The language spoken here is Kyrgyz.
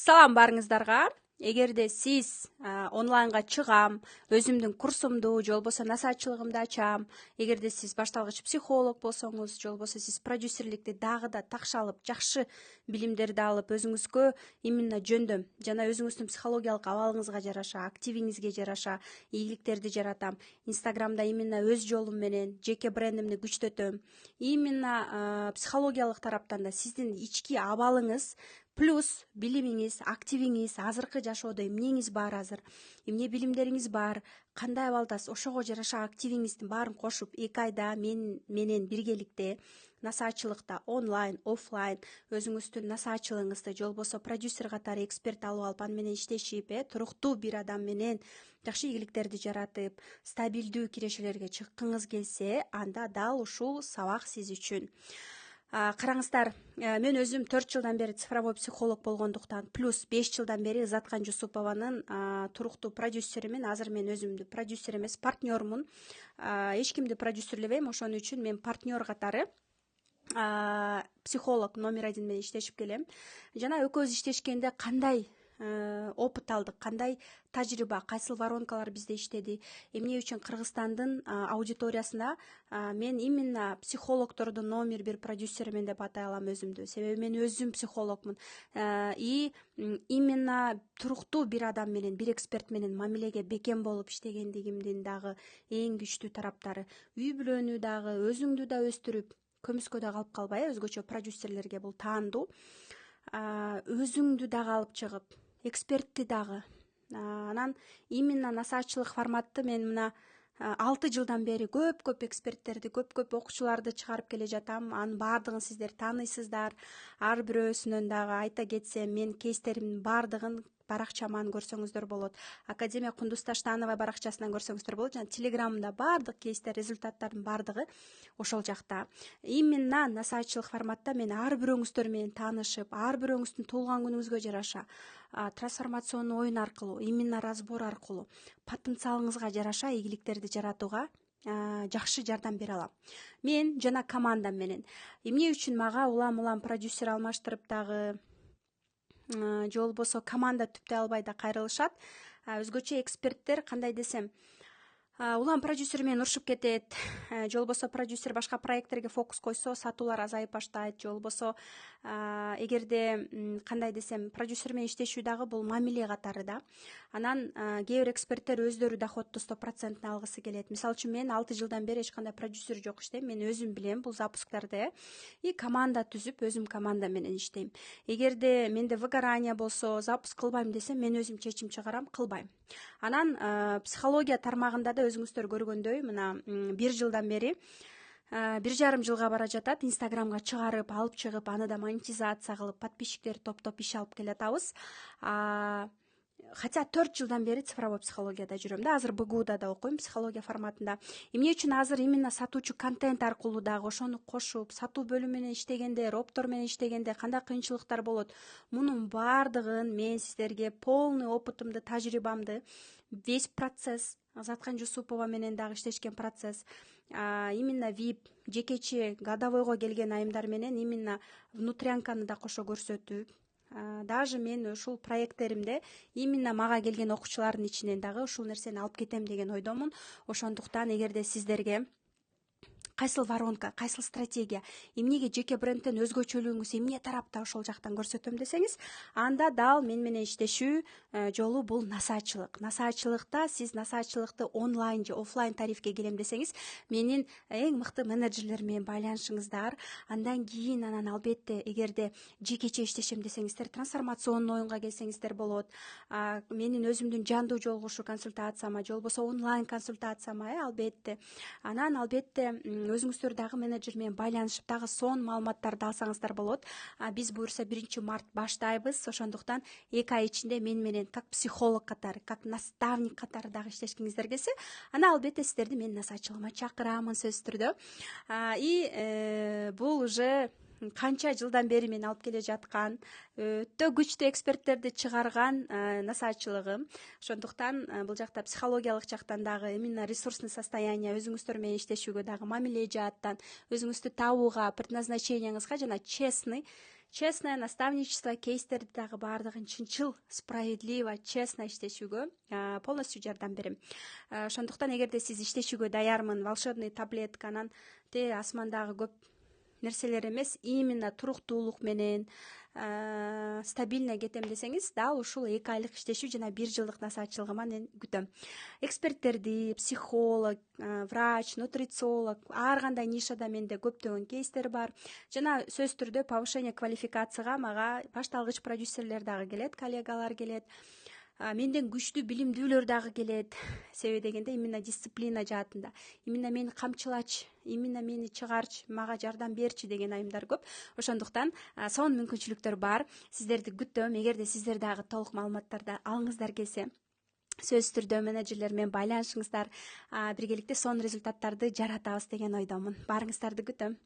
Салам барыңыздарга. Эгерде сиз онлайнга чыгам, өзүмдүн курсумду, же болбосо насаатчылыгымды ачам, эгерде сиз башталгыч психолог болсоңуз, же болбосо сиз продюсерликти дагы да такша алып, жакшы билимдерди алып, өзүңүзгө именно жөндөм жана өзүңүздүн психологиялык абалыңызга жараша, активиңизге жараша ийгиликтерди жаратам. Инстаграмда именно өз жолум менен жеке брендимди күчтөтөм. Именно психологиялык тараптан да сиздин ички абалыңыз плюс билимиңиз, активиңиз, азыркы жашоодо эмнеңиз бар азыр, эмне билимдериңиз бар, кандай абалдасыз, ошого жараша активиңиздин баарын кошуп 2 айда мен менен биргеликте насаатчылыкта онлайн, офлайн өзүңүздүн насаатчылыгыңызды же болбосо продюсер катары эксперт алып алып аны менен иштешип, туруктуу бир адам менен жакшы ийгиликтерди жаратып, стабилдүү кирешелерге чыккыңыз келсе, анда дал ушул сабак сиз үчүн. Караңыздар, мен өзүм 4 жылдан бери цифровой психолог болгондуктан, плюс 5 жылдан бери Ызаткан Жусупованын туруктуу продюсеримин. Азыр мен өзүмдү продюсер эмес, партнермун. Эч кимди продюсерлебейм, ошон үчүн мен партнер катары психолог номер 1 менен иштешип келем. Жана экөөбүз иштешкенде кандай опыт алдык, кандай тажрыйба, кайсыл воронкалар бизде иштеди, эмне үчүн Кыргызстандын аудиториясына мен именно психологдордун номер 1 продюсеримен деп атай алам өзүмдү. Себеби мен өзүм психологмун. И именно туруктуу бир адам менен, бир эксперт менен мамилеге бекем болуп иштегендигимдин дагы эң күчтүү тараптары. Үй бүлөнү дагы, өзүңдү да өстүрүп, көмүскө да калып калбай, өзгөчө продюсерлерге бул таандуу. Өзүңдү дагы алып чыгып, экспертти дагы. Анан именно насаатчылык форматты мен мына 6 жылдан бери көп эксперттерди, көп окуучуларды чыгарып келе жатам. Анын баардыгын сиздер тааныйсыздар. Ар бирөөсүнөн дагы айта кетсем, мен кейстеримдин баардыгын баракчаман көрсөңүздөр болот. Академия Кундуз Таштанова баракчасынан көрсөңүздөр болот. Жана Телеграмда баардык кейстер, результаттардын баардыгы ошол жакта. Именно насаатчылык форматта мен ар бирөөңүздөр менен таанышып, ар бирөөңүздүн туулган күнүңүзгө жараша трансформационный оюн аркылуу, именно разбор аркылуу потенциалыңызга жараша ийгиликтерди жаратууга жакшы жардам бере алам. Мен жана командам менен. Эмне үчүн мага улам продюсер алмаштырып дагы же болбосо команда түптөй албай да кайрылышат. Өзгөчө эксперттер кандай десем, улам продюсер менен урушуп кетет, же болбосо продюсер башка проекттерге фокус койсо, сатуулар азайып баштайт, же болбосо эгерде кандай десем, продюсер менен иштешүү дагы бул мамиле катары да. Анан кээ бир эксперттер өздөрү доходду 100% алгысы келет. Мисалы үчүн мен 6 жылдан бери эч кандай продюсер жок иштейм. Мен өзүм билем бул запусктарды, и команда түзүп, өзүм команда менен иштейм. Эгерде менде выгорание болсо, запуск кылбайм десем, мен өзүм чечим чыгарам, кылбайм. Анан психология тармагында да өзүңүздөр көргөндөй, мына 1 жылдан бери 1,5 жылга бара жатат. Инстаграмга чыгарып, алып чыгып, аны да монетизация кылып, подписчиктер топтоп иш алып келатабыз. Хотя 4 жылдан бери цифровой психологияда жүрөм да, азыр БГУда да окуйм, психология форматында. Эмне үчүн азыр именно сатуучу контент аркылуу дагы ошону кошуп, сатуу бөлүмү менен иштегенде, роптор менен иштегенде кандай кыйынчылыктар болот? Мунун баардыгын мен сиздерге полный опытымды, тажрыйбамды, весь процесс, Ызаткан Жусупова менен дагы иштешкен процесс, именно VIP, жекече годовойго келген айымдар менен именно внутрянканы да кошо көрсөтүп, даже мен ушул проекттеримде именно мага келген окуучулардын ичинен дагы ушул нерсени алып кетем деген ойдомун. Ошондуктан эгерде сиздерге кайсыл воронка, кайсыл стратегия, эмнеге жеке брендтен өзгөчөлүгүңүз эмне тарапта ошол жактан көрсөтөм десеңиз, анда дал мен менен иштешүү жолу бул насаатчылык. Насаатчылыкта сиз насаатчылыкты онлайн же офлайн тарифке келем десеңиз, менин эң мыкты менеджерлер менен байланышыңыздар. Андан кийин албетте эгерде жекече иштешем десеңиздер, трансформационный оюнга келсеңиздер болот. Менин өзүмдүн жандуу жолугушуу консультацияма же болбосо онлайн консультацияма албетте. Анан албетте өзүңүздөр дагы менеджер менен байланышып, дагы сон маалыматтарды алсаңыздар болот. Биз буюрса 1 март баштайбыз. Ошондуктан 2 ай ичинде мен менен как психолог катары, как наставник катары дагы иштешкиңиздер келсе, ана албетте сиздерди менин насаатчылыгыма чакырамын сөзсүз түрдө. И бул уже канча жылдан бери мен алып келе жаткан, өтө күчтүү эксперттерди чыгарган насаатчылыгым. Ошондуктан бул жакта психологиялык жактан дагы, именно ресурсный состояние, өзүңүздөр менен иштешүүгө дагы, мамиле жааттан, өзүңүздү табууга, предназначениеңизга жана честный честное наставничество кейстерди дагы баардыгын чынчыл, справедливо, честно иштешүүгө полностью жардам берем. Ошондуктан эгерде сиз иштешүүгө даярмын, волшебный таблетканан асмандагы көп нерселер эмес, именно туруктуулук менен стабильно кетем десеңиз, дал ушул 2 айлык иштешүү жана 1 жылдык насаатчылыгыма мен күтөм. Эксперттерди, психолог, врач, нутрициолог, ар кандай нишада менде көптөгөн кейстер бар. Жана сөзсүз түрдө повышение квалификацияга мага башталгыч продюсерлер дагы келет, коллегалар келет. Менден күчтүү билимдүүлөр дагы келет. Себеби дегенде именно дисциплина жаатында, именно мени камчылачы, именно мени чыгарчы, мага жардам берчи деген айымдар көп. Ошондуктан сонун мүмкүнчүлүктөр бар. Сиздерди күтөм. Эгерде сиздер дагы толук маалыматтарды алыңыздар келсе, сөзсүз түрдө менеджерлер менен байланышыңыздар, биргеликте сонун результаттарды жаратабыз деген ойдомун. Баарыңыздарды күтөм.